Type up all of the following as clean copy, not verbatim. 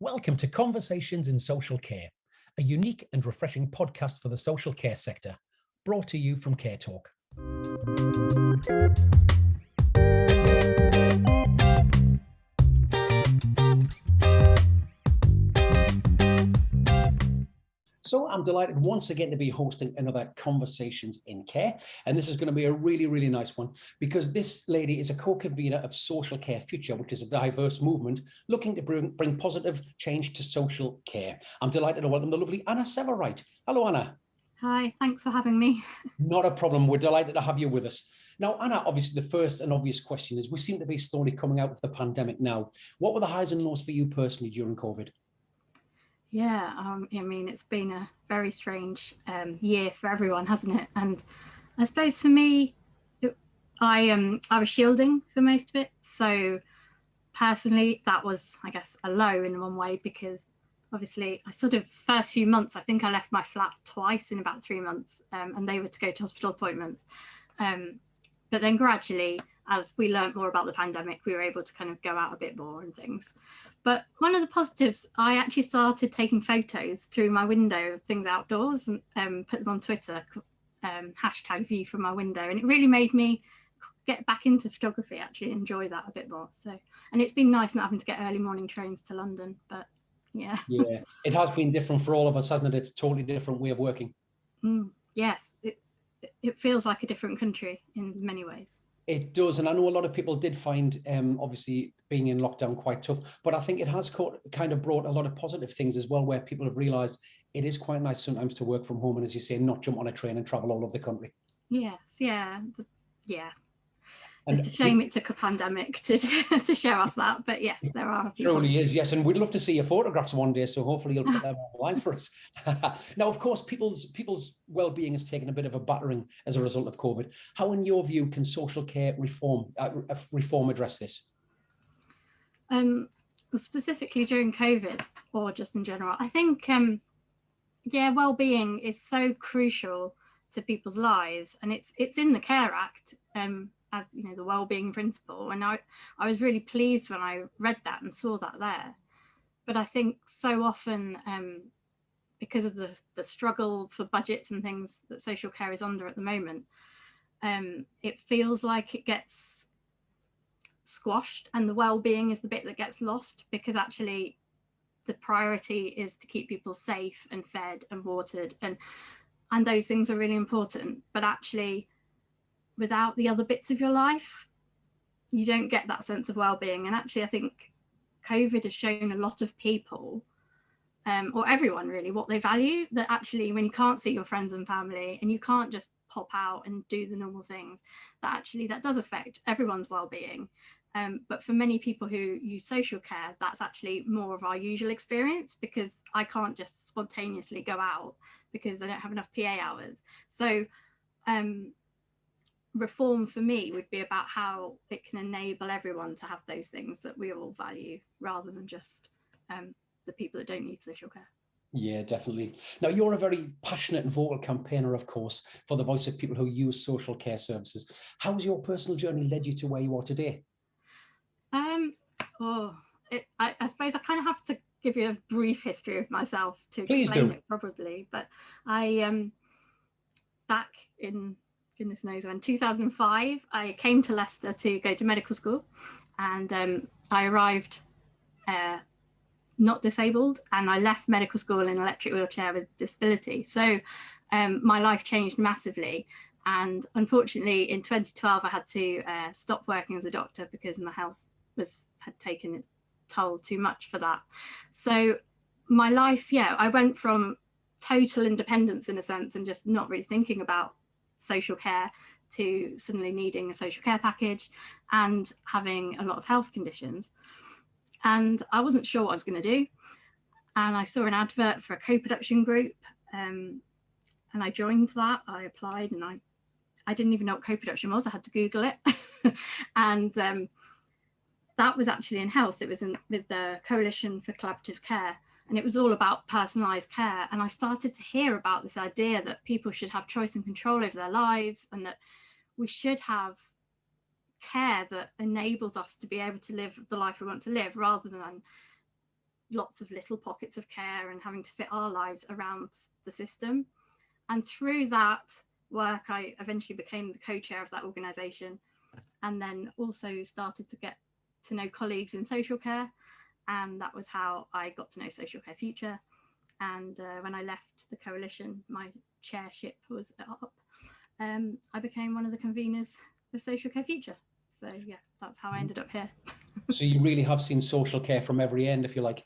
Welcome to Conversations in Social Care, a unique and refreshing podcast for the social care sector, brought to you from Care Talk. So I'm delighted once again to be hosting another Conversations in Care. And this is going to be a really, really nice one because this lady is a co-convenor of Social Care Future, which is a diverse movement looking to bring positive change to social care. I'm delighted to welcome the lovely Anna Severwright. Hello, Anna. Hi, thanks for having me. Not a problem. We're delighted to have you with us. Now, Anna, obviously the first and obvious question is we seem to be slowly coming out of the pandemic now. What were the highs and lows for you personally during COVID? Yeah, I mean, it's been a very strange year for everyone, hasn't it? And I suppose for me, I was shielding for most of it. So personally, that was, I guess, a low in one way, because obviously I sort of first few months, I think I left my flat twice in about 3 months, and they were to go to hospital appointments. But then gradually, as we learned more about the pandemic, we were able to kind of go out a bit more and things. But one of the positives, I actually started taking photos through my window of things outdoors and put them on Twitter, hashtag view from my window. And it really made me get back into photography, actually enjoy that a bit more. So, and it's been nice not having to get early morning trains to London, but yeah. Yeah, it has been different for all of us, hasn't it? It's a totally different way of working. Yes, it feels like a different country in many ways. It does, and I know a lot of people did find, obviously, being in lockdown quite tough, but I think it has kind of brought a lot of positive things as well, where people have realised it is quite nice sometimes to work from home and, as you say, not jump on a train and travel all over the country. Yes, yeah. And it's a shame it took a pandemic to show us that, but yes, there are a few. Truly is, yes, and we'd love to see your photographs one day, so hopefully you'll put them online for us. Now, of course, people's well-being has taken a bit of a battering as a result of COVID. How, in your view, can social care reform address this? Specifically during COVID, or just in general, I think, well-being is so crucial to people's lives, and it's in the Care Act, as you know, the Wellbeing principle. And I was really pleased when I read that and saw that there. But I think so often, because of the struggle for budgets and things that social care is under at the moment, it feels like it gets squashed, and the well-being is the bit that gets lost, because actually the priority is to keep people safe and fed and watered, and those things are really important. But actually, without the other bits of your life, you don't get that sense of well-being. And actually, I think COVID has shown a lot of people, or everyone really, what they value. That actually, when you can't see your friends and family and you can't just pop out and do the normal things, that does affect everyone's well-being. But for many people who use social care, that's actually more of our usual experience, because I can't just spontaneously go out because I don't have enough PA hours. So reform for me would be about how it can enable everyone to have those things that we all value, rather than just the people that don't need social care. Yeah, definitely. Now, you're a very passionate and vocal campaigner, of course, for the voice of people who use social care services. How's your personal journey led you to where you are today? I suppose I kind of have to give you a brief history of myself to explain it, probably. But I, back in goodness knows when, 2005, I came to Leicester to go to medical school, and I arrived not disabled, and I left medical school in an electric wheelchair with disability. So my life changed massively. And unfortunately, in 2012, I had to stop working as a doctor because my health had taken its toll too much for that. So my life, I went from total independence in a sense and just not really thinking about social care to suddenly needing a social care package and having a lot of health conditions. And I wasn't sure what I was going to do. And I saw an advert for a co-production group, and I joined that. I applied, and I didn't even know what co-production was. I had to Google it. And that was actually in health. It was with the Coalition for Collaborative Care. And it was all about personalised care. And I started to hear about this idea that people should have choice and control over their lives, and that we should have care that enables us to be able to live the life we want to live, rather than lots of little pockets of care and having to fit our lives around the system. And through that work, I eventually became the co-chair of that organisation, and then also started to get to know colleagues in social care. And that was how I got to know Social Care Future. And when I left the coalition, my chairship was up. I became one of the conveners of Social Care Future. So yeah, that's how I ended up here. So you really have seen social care from every end, if you like.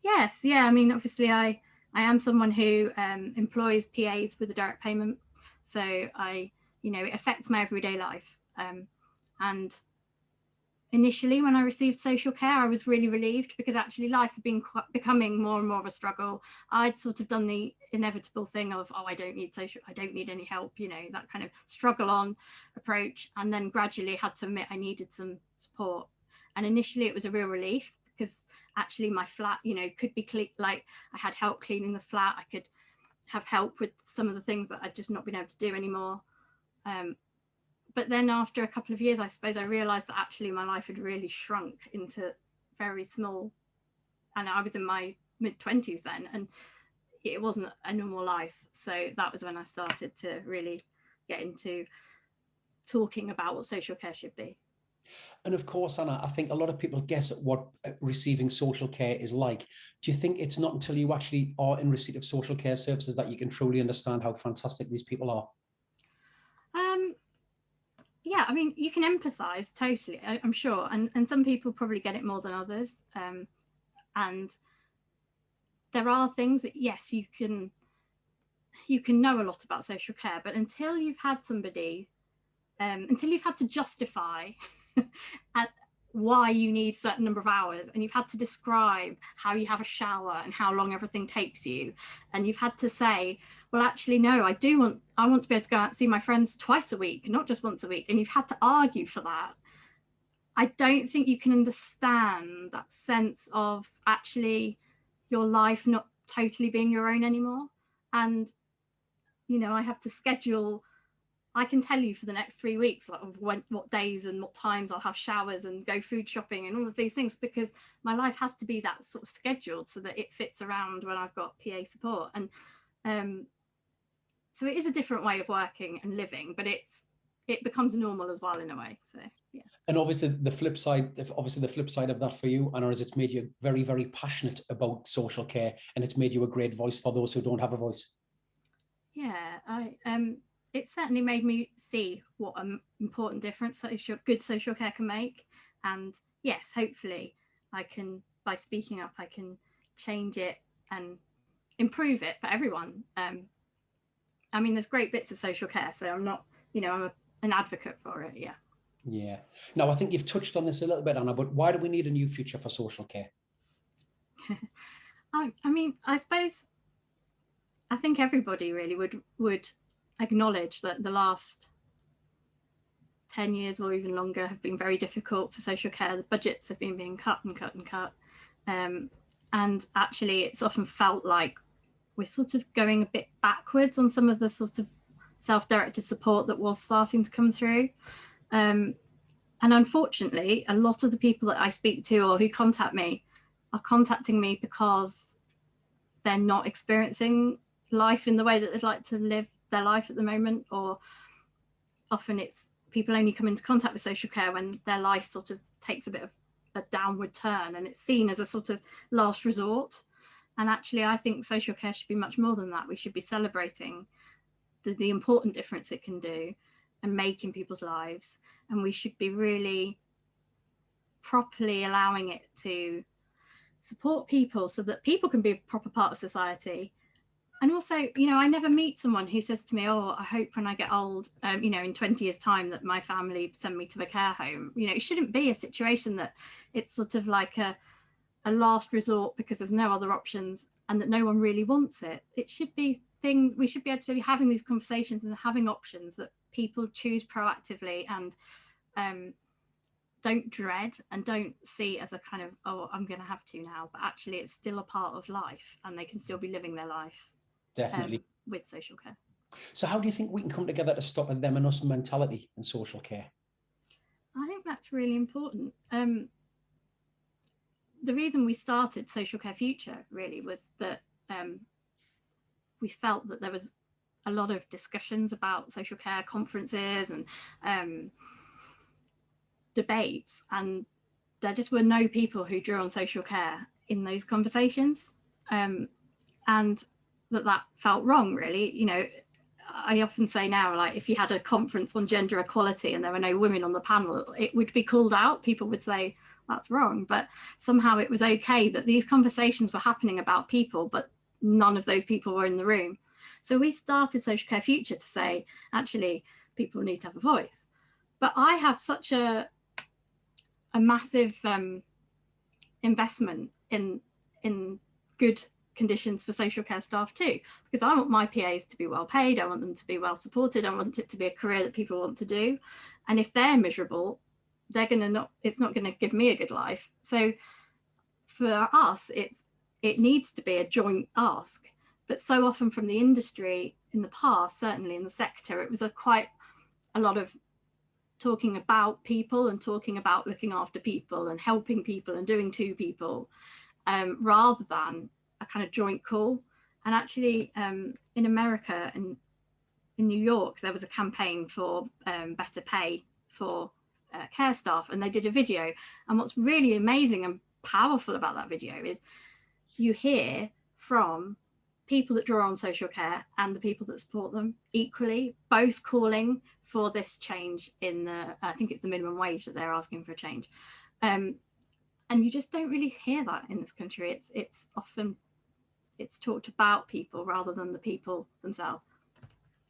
Yes, yeah. I mean, obviously, I am someone who employs PAs with a direct payment. So it affects my everyday life. And initially, when I received social care, I was really relieved, because actually life had been becoming more and more of a struggle. I'd sort of done the inevitable thing of, I don't need any help, that kind of struggle on approach. And then gradually had to admit I needed some support. And initially it was a real relief, because actually my flat, could be clean. Like, I had help cleaning the flat. I could have help with some of the things that I'd just not been able to do anymore. But then after a couple of years, I suppose I realised that actually my life had really shrunk into very small, and I was in my mid-20s then, and it wasn't a normal life. So that was when I started to really get into talking about what social care should be. And of course, Anna, I think a lot of people guess at what receiving social care is like. Do you think it's not until you actually are in receipt of social care services that you can truly understand how fantastic these people are? Yeah, I mean, you can empathise totally, I'm sure. And some people probably get it more than others. And there are things that, yes, you can know a lot about social care, but until you've had somebody, until you've had to justify why you need a certain number of hours, and you've had to describe how you have a shower and how long everything takes you, and you've had to say, well, actually, no, I want to be able to go out and see my friends twice a week, not just once a week, and you've had to argue for that, I don't think you can understand that sense of actually your life not totally being your own anymore. And I have to schedule, I can tell you for the next 3 weeks what days and what times I'll have showers and go food shopping and all of these things, because my life has to be that sort of scheduled so that it fits around when I've got PA support. And so it is a different way of working and living, but it becomes normal as well in a way. So yeah. And obviously the flip side of that for you, Anna, is it's made you very, very passionate about social care, and it's made you a great voice for those who don't have a voice. Yeah, it certainly made me see what an important difference good social care can make. And yes, hopefully by speaking up, I can change it and improve it for everyone. I mean, there's great bits of social care, so I'm not, I'm an advocate for it, yeah. Yeah. Now, I think you've touched on this a little bit, Anna, but why do we need a new future for social care? I mean, I think everybody really would acknowledge that the last 10 years or even longer have been very difficult for social care. The budgets have been being cut and cut and cut. And actually, it's often felt like we're sort of going a bit backwards on some of the sort of self-directed support that was starting to come through. And unfortunately, a lot of the people that I speak to or who contact me are contacting me because they're not experiencing life in the way that they'd like to live their life at the moment, or often it's people only come into contact with social care when their life sort of takes a bit of a downward turn and it's seen as a sort of last resort. And actually, I think social care should be much more than that. We should be celebrating the important difference it can do and make in people's lives. And we should be really properly allowing it to support people so that people can be a proper part of society. And also, I never meet someone who says to me, oh, I hope when I get old, in 20 years time that my family send me to a care home. It shouldn't be a situation that it's sort of like a last resort because there's no other options and that no one really wants it. It should be things, we should be able to be having these conversations and having options that people choose proactively and don't dread and don't see as a kind of, oh, I'm going to have to now, but actually it's still a part of life and they can still be living their life. Definitely. With social care. So how do you think we can come together to stop a them and us mentality in social care? I think that's really important. the reason we started Social Care Future really was that we felt that there was a lot of discussions about social care conferences and debates, and there just were no people who drew on social care in those conversations, and that felt wrong, really. You know, I often say now, like, if you had a conference on gender equality and there were no women on the panel, it would be called out. People would say that's wrong, but somehow it was okay that these conversations were happening about people, but none of those people were in the room. So we started Social Care Future to say, actually, people need to have a voice. But I have such a massive investment in good conditions for social care staff too, because I want my PAs to be well paid, I want them to be well supported, I want it to be a career that people want to do. And if they're miserable, it's not going to give me a good life. So for us, it needs to be a joint ask. But so often from the industry in the past, certainly in the sector, it was quite a lot of talking about people and talking about looking after people and helping people and doing to people, rather than a kind of joint call. And actually in America and in New York, there was a campaign for better pay for care staff, and they did a video. And what's really amazing and powerful about that video is you hear from people that draw on social care and the people that support them equally, both calling for this change in I think it's the minimum wage that they're asking for a change. And you just don't really hear that in this country. It's often talked about people rather than the people themselves.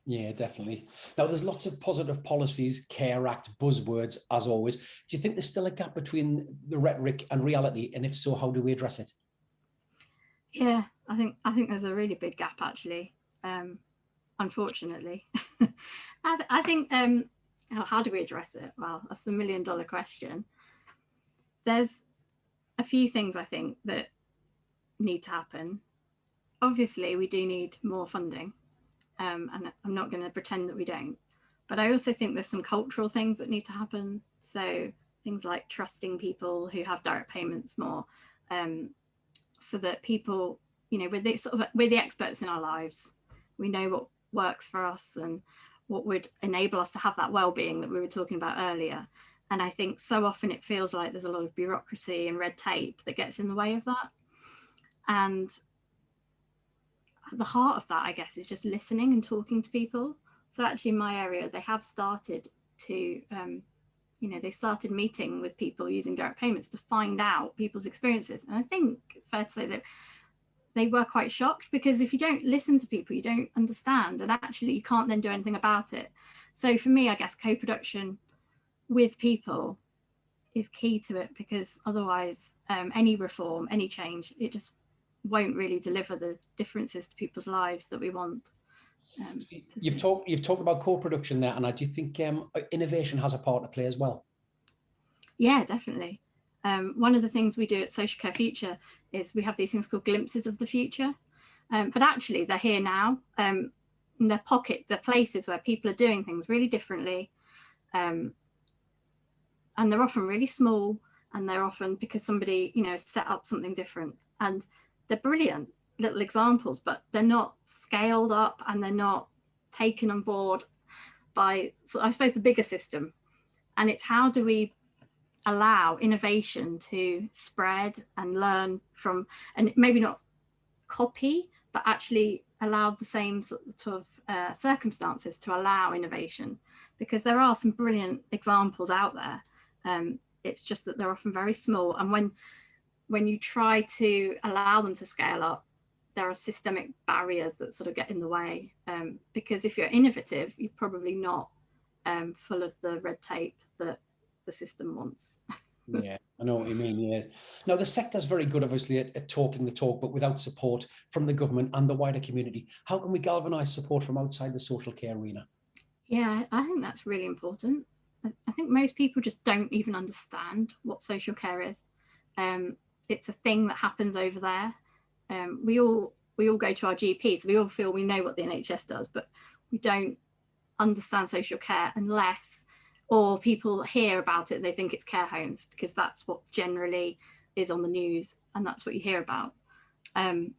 Yeah, definitely. Now, there's lots of positive policies, Care Act, buzzwords, as always. Do you think there's still a gap between the rhetoric and reality? And if so, how do we address it? Yeah, I think there's a really big gap, actually, unfortunately. I think, how do we address it? Well, that's the $1 million question. There's a few things I think that need to happen. Obviously, we do need more funding. And I'm not going to pretend that we don't. But I also think there's some cultural things that need to happen. So things like trusting people who have direct payments more, so that people, you know, we're the experts in our lives. We know what works for us and what would enable us to have that well-being that we were talking about earlier. And I think so often it feels like there's a lot of bureaucracy and red tape that gets in the way of that. And at the heart of that, I guess, is just listening and talking to people. So actually in my area, they have started to, they started meeting with people using direct payments to find out people's experiences. And I think it's fair to say that they were quite shocked, because if you don't listen to people, you don't understand, and actually you can't then do anything about it. So for me, I guess co-production with people is key to it, because otherwise any reform, any change, it just won't really deliver the differences to people's lives that we want. You've talked about co-production there, and do you think innovation has a part to play as well? Yeah, definitely. One of the things we do at Social Care Future is we have these things called glimpses of the future, but actually they're here now. They're pockets, they're places where people are doing things really differently, and they're often really small, and they're often because somebody, set up something different, and they're brilliant little examples, but they're not scaled up and they're not taken on board by, so I suppose, the bigger system. And it's how do we allow innovation to spread and learn from, and maybe not copy, but actually allow the same sort of circumstances to allow innovation, because there are some brilliant examples out there. It's just that they're often very small, and when you try to allow them to scale up, there are systemic barriers that sort of get in the way, because if you're innovative, you're probably not full of the red tape that the system wants. Yeah, I know what you mean. Yeah. Now, the sector's very good, obviously, at talking the talk, but without support from the government and the wider community. How can we galvanise support from outside the social care arena? Yeah, I think that's really important. I think most people just don't even understand what social care is. It's a thing that happens over there. We all go to our GPs, so we all feel we know what the NHS does, but we don't understand social care unless, or people hear about it and they think it's care homes, because that's what generally is on the news and that's what you hear about. And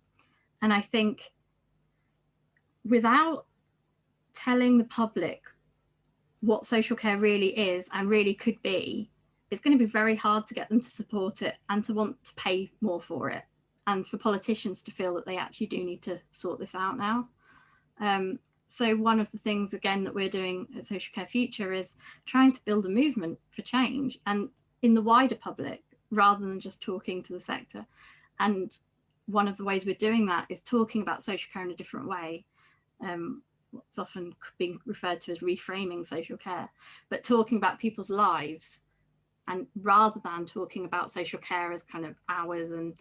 I think without telling the public what social care really is and really could be, it's going to be very hard to get them to support it and to want to pay more for it, and for politicians to feel that they actually do need to sort this out now. So one of the things, again, that we're doing at Social Care Future is trying to build a movement for change and in the wider public, rather than just talking to the sector. And one of the ways we're doing that is talking about social care in a different way. What's often being referred to as reframing social care, but talking about people's lives, and rather than talking about social care as kind of hours and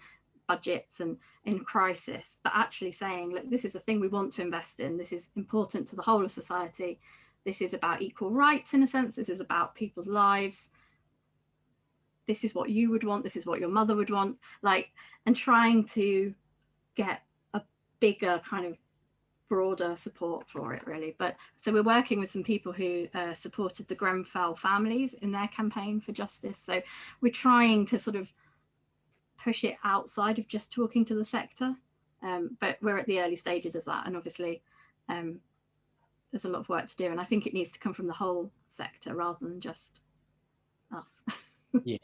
budgets and in crisis, but actually saying, look, this is a thing we want to invest in. This is important to the whole of society. This is about equal rights in a sense. This is about people's lives. This is what you would want. This is what your mother would want. Like, and trying to get a bigger kind of broader support for it, really. But so we're working with some people who supported the Grenfell families in their campaign for justice. So we're trying to sort of push it outside of just talking to the sector, but we're at the early stages of that, and obviously there's a lot of work to do, and I think it needs to come from the whole sector rather than just us. Yeah,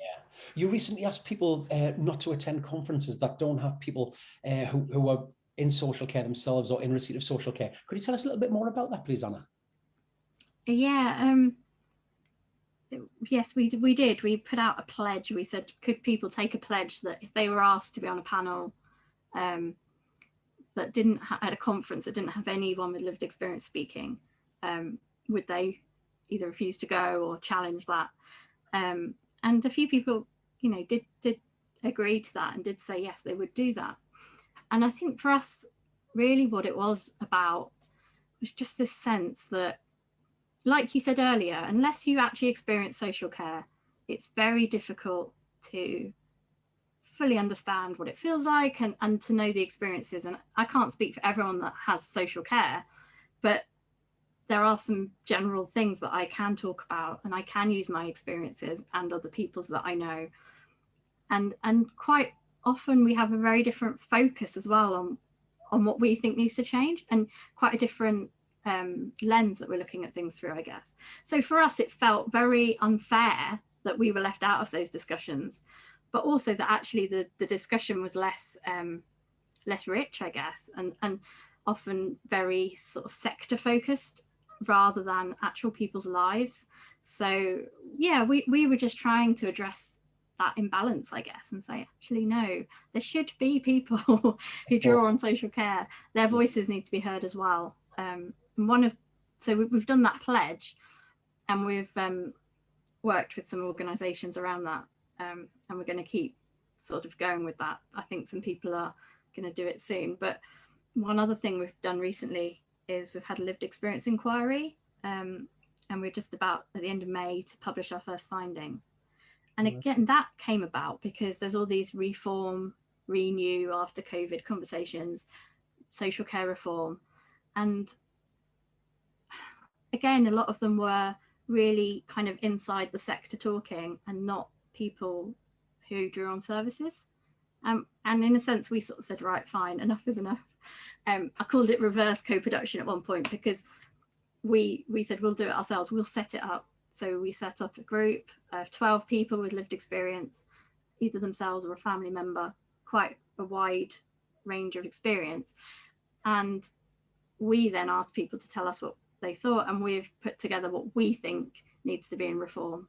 you recently asked people not to attend conferences that don't have people who are in social care themselves or in receipt of social care. Could you tell us a little bit more about that, please, Anna? Yeah, yes, we did. We put out a pledge. We said, could people take a pledge that if they were asked to be on a panel that didn't at a conference that didn't have anyone with lived experience speaking, would they either refuse to go or challenge that? And a few people, you know, did agree to that and did say yes, they would do that. And I think for us, really what it was about was just this sense that, like you said earlier, unless you actually experience social care, it's very difficult to fully understand what it feels like and to know the experiences. And I can't speak for everyone that has social care, but there are some general things that I can talk about, and I can use my experiences and other people's that I know. And quite often we have a very different focus as well on what we think needs to change, and quite a different lens that we're looking at things through, I guess. So for us, it felt very unfair that we were left out of those discussions, but also that actually the discussion was less rich, I guess, and often very sort of sector focused rather than actual people's lives. So yeah, we were just trying to address that imbalance, I guess, and say, actually, no, there should be people who draw on social care. Their voices need to be heard as well. So we've done that pledge, and we've worked with some organisations around that, and we're going to keep sort of going with that. I think some people are going to do it soon. But one other thing we've done recently is we've had a lived experience inquiry, and we're just about at the end of May to publish our first findings. And again, that came about because there's all these reform, renew after COVID conversations, social care reform. And again, a lot of them were really kind of inside the sector talking and not people who drew on services. And in a sense, we sort of said, right, fine, enough is enough. I called it reverse co-production at one point because we said, we'll do it ourselves, we'll set it up. So we set up a group of 12 people with lived experience, either themselves or a family member, quite a wide range of experience. And we then asked people to tell us what they thought, and we've put together what we think needs to be in reform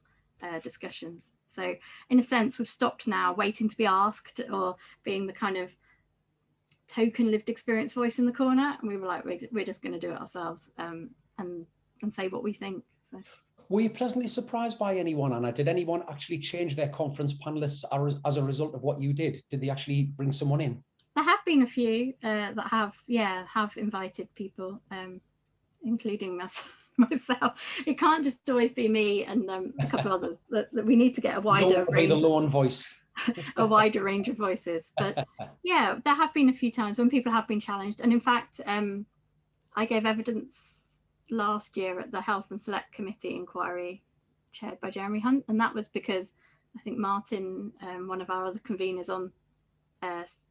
discussions. So in a sense, we've stopped now waiting to be asked or being the kind of token lived experience voice in the corner. And we were like, we're just going to do it ourselves and say what we think. So. Were you pleasantly surprised by anyone, Anna? Did anyone actually change their conference panelists as a result of what you did? Did they actually bring someone in? There have been a few that have invited people, including myself. It can't just always be me and a couple of others. That we need to get a wider range. The lone voice. A wider range of voices. But yeah, there have been a few times when people have been challenged. And in fact, I gave evidence last year at the Health and Select Committee inquiry chaired by Jeremy Hunt, and that was because I think Martin, one of our other conveners on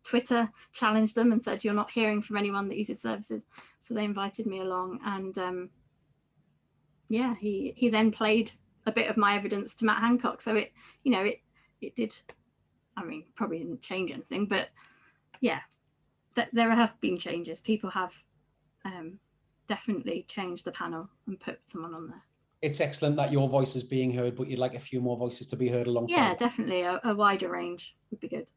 Twitter, challenged them and said, you're not hearing from anyone that uses services. So they invited me along, and yeah, he then played a bit of my evidence to Matt Hancock. So it, you know, it did, I mean, probably didn't change anything, but yeah, there have been changes. People have definitely changed the panel and put someone on there. It's excellent that your voice is being heard, but you'd like a few more voices to be heard alongside. Yeah, definitely a wider range would be good.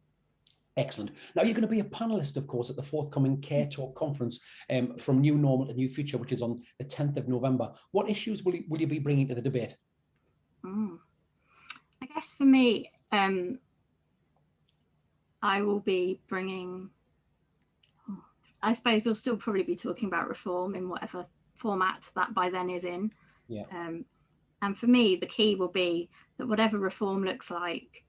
Excellent. Now you're going to be a panelist, of course, at the forthcoming Care Talk conference from New Normal to New Future, which is on the 10th of November. What issues will you be bringing to the debate? I guess for me, I will be bringing, I suppose we'll still probably be talking about reform in whatever format that by then is in. Yeah. And for me, the key will be that whatever reform looks like,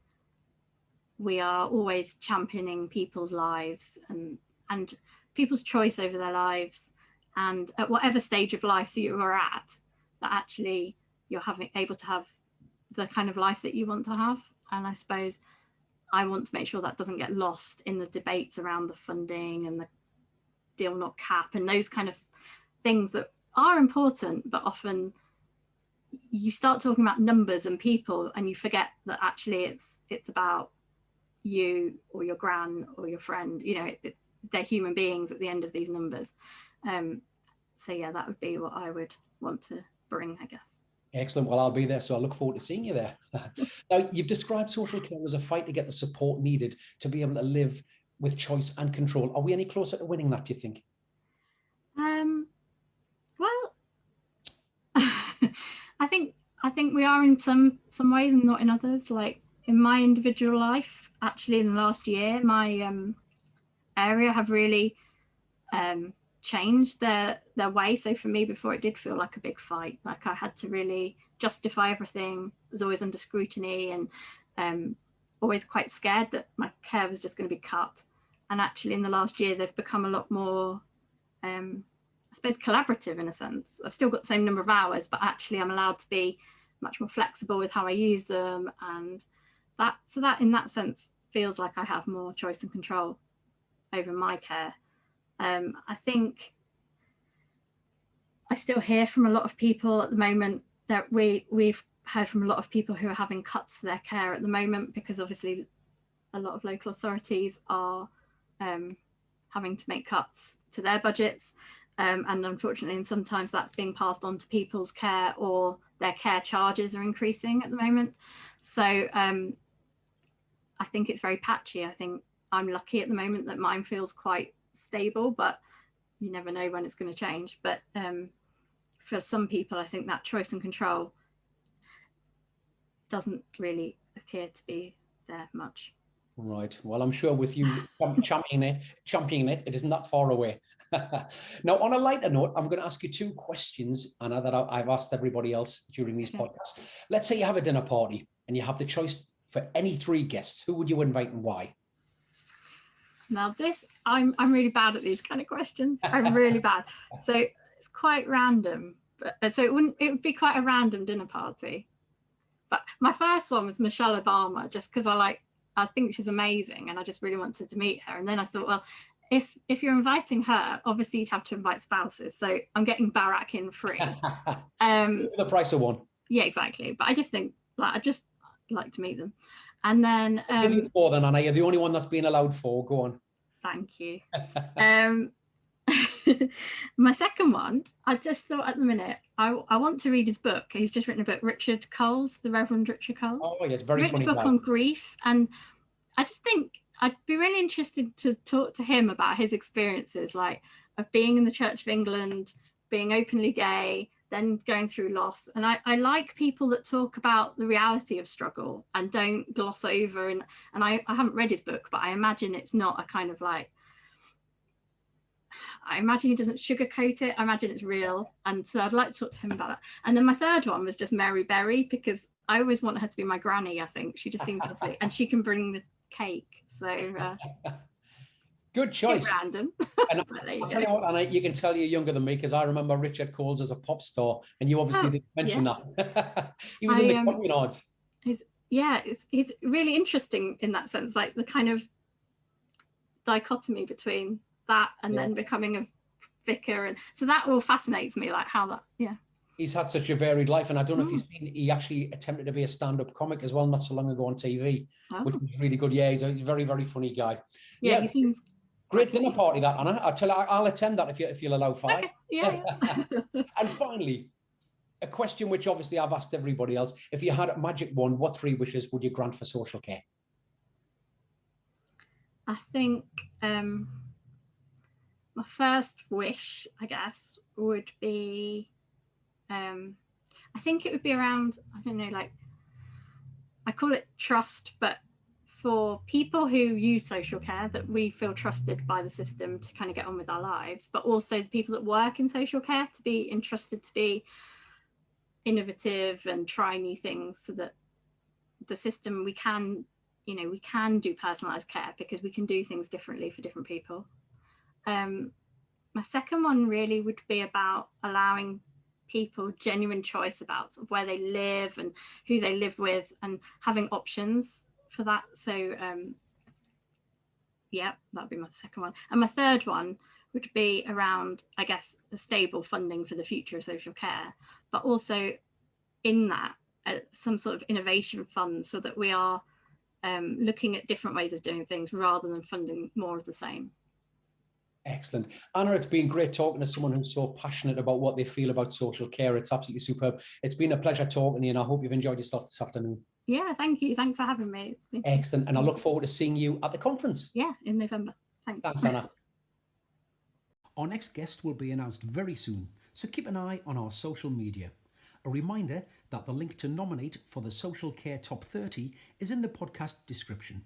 we are always championing people's lives and people's choice over their lives. And at whatever stage of life that you are at, that actually you're able to have the kind of life that you want to have. And I suppose I want to make sure that doesn't get lost in the debates around the funding and the deal not cap and those kind of things that are important, but often you start talking about numbers and people and you forget that actually it's about you or your gran or your friend, you know, they're human beings at the end of these numbers. So yeah, that would be what I would want to bring, I guess. Excellent. Well, I'll be there, so I look forward to seeing you there. Now, you've described social care as a fight to get the support needed to be able to live with choice and control. Are we any closer to winning that, do you think? Well, I think we are in some ways and not in others. Like in my individual life, actually in the last year, my area have really changed their way. So for me, before, it did feel like a big fight. Like I had to really justify everything. I was always under scrutiny and always quite scared that my care was just going to be cut. And actually in the last year, they've become a lot more, I suppose, collaborative in a sense. I've still got the same number of hours, but actually I'm allowed to be much more flexible with how I use them. And that in that sense feels like I have more choice and control over my care. I think I still hear from a lot of people at the moment that we've heard from a lot of people who are having cuts to their care at the moment, because obviously a lot of local authorities are having to make cuts to their budgets. And unfortunately, and sometimes that's being passed on to people's care, or their care charges are increasing at the moment. So I think it's very patchy. I think I'm lucky at the moment that mine feels quite stable, but you never know when it's going to change. But for some people, I think that choice and control doesn't really appear to be there much. Right. Well, I'm sure with you championing it, it isn't that far away. Now, on a lighter note, I'm going to ask you two questions, Anna, that I've asked everybody else during these podcasts. Let's say you have a dinner party and you have the choice for any three guests. Who would you invite and why? Now this, I'm really bad at these kind of questions. I'm really bad. So it's quite random. But, so it would be quite a random dinner party. But my first one was Michelle Obama, just because I think she's amazing and I just really wanted to meet her. And then I thought, well, if you're inviting her, obviously you'd have to invite spouses. So I'm getting Barack in free. The price of one. Yeah, exactly. But I just think, I just like to meet them. And then give you four then, Anna. You're the only one that's been allowed four. Go on. Thank you. My second one, I just thought at the minute, I want to read his book. He's just written a book, Richard Coles, the Reverend Richard Coles. Oh, yes, very funny. Written a book on grief. And I just think I'd be really interested to talk to him about his experiences, like of being in the Church of England, being openly gay, then going through loss. And I like people that talk about the reality of struggle and don't gloss over. And I haven't read his book, but I imagine it's not a kind of like, I imagine he doesn't sugarcoat it. I imagine it's real. And so I'd like to talk to him about that. And then my third one was just Mary Berry, because I always want her to be my granny, I think. She just seems lovely. And she can bring the cake. So good choice. Random. And I'll tell you what, Anna, you can tell you're younger than me, because I remember Richard Coles as a pop star, and you obviously didn't mention that. He was in the Convenor. yeah, it's really interesting in that sense, like the kind of dichotomy between that and then becoming a vicar, and so that all fascinates me, like how that, He's had such a varied life, and I don't know if you've seen, he actually attempted to be a stand-up comic as well not so long ago on TV, which was really good. Yeah, he's a very, very funny guy. Yeah, he seems great dinner party, that, Anna. I'll attend that if you'll allow 5. Okay. Yeah. And finally, a question which obviously I've asked everybody else: if you had a magic wand, what 3 wishes would you grant for social care? I think my first wish, I guess, would be, I think it would be around, I don't know, like, I call it trust, but for people who use social care, that we feel trusted by the system to kind of get on with our lives, but also the people that work in social care to be entrusted to be innovative and try new things, so that the system, we can do personalized care because we can do things differently for different people. My second one really would be about allowing people genuine choice about sort of where they live and who they live with, and having options for that. So yeah, that'd be my second one. And my third one would be around, I guess, a stable funding for the future of social care, but also in that some sort of innovation fund, so that we are looking at different ways of doing things rather than funding more of the same. Excellent. Anna, it's been great talking to someone who's so passionate about what they feel about social care. It's absolutely superb. It's been a pleasure talking to you, and I hope you've enjoyed yourself this afternoon. Yeah, thank you. Thanks for having me. It's been excellent. And I look forward to seeing you at the conference. Yeah, in November. Thanks. Thanks, Anna. Our next guest will be announced very soon, so keep an eye on our social media. A reminder that the link to nominate for the Social Care Top 30 is in the podcast description.